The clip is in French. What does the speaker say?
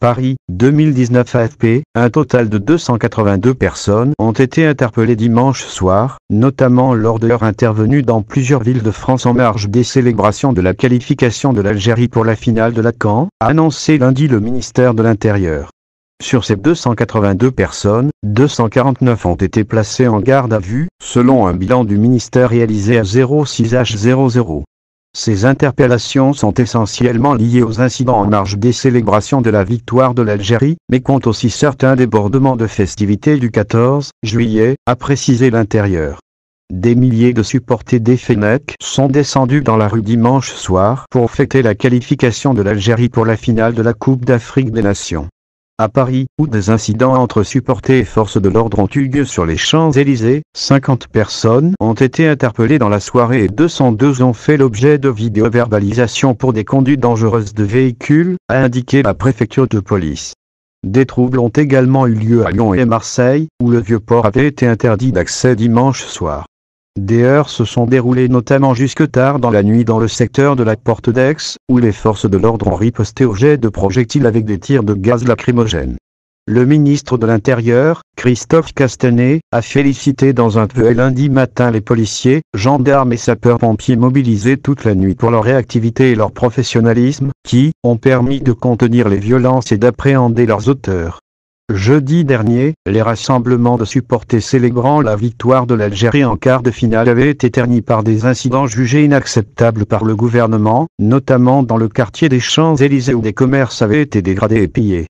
Paris, 2019 AFP, un total de 282 personnes ont été interpellées dimanche soir, notamment lors de heures intervenues dans plusieurs villes de France en marge des célébrations de la qualification de l'Algérie pour la finale de la CAN, a annoncé lundi le ministère de l'Intérieur. Sur ces 282 personnes, 249 ont été placées en garde à vue, selon un bilan du ministère réalisé à 06h00. Ces interpellations sont essentiellement liées aux incidents en marge des célébrations de la victoire de l'Algérie, mais comptent aussi certains débordements de festivités du 14 juillet, a précisé l'Intérieur. Des milliers de supporters des Fennecs sont descendus dans la rue dimanche soir pour fêter la qualification de l'Algérie pour la finale de la Coupe d'Afrique des Nations. À Paris, où des incidents entre supporters et forces de l'ordre ont eu lieu sur les Champs-Élysées, 50 personnes ont été interpellées dans la soirée et 202 ont fait l'objet de vidéoverbalisations pour des conduites dangereuses de véhicules, a indiqué la préfecture de police. Des troubles ont également eu lieu à Lyon et Marseille, où le Vieux-Port avait été interdit d'accès dimanche soir. Des heurts se sont déroulés notamment jusque tard dans la nuit dans le secteur de la Porte d'Aix, où les forces de l'ordre ont riposté au jet de projectiles avec des tirs de gaz lacrymogène. Le ministre de l'Intérieur, Christophe Castanet, a félicité dans un tweet lundi matin les policiers, gendarmes et sapeurs-pompiers mobilisés toute la nuit pour leur réactivité et leur professionnalisme, qui ont permis de contenir les violences et d'appréhender leurs auteurs. Jeudi dernier, les rassemblements de supporters célébrant la victoire de l'Algérie en quart de finale avaient été ternis par des incidents jugés inacceptables par le gouvernement, notamment dans le quartier des Champs-Élysées où des commerces avaient été dégradés et pillés.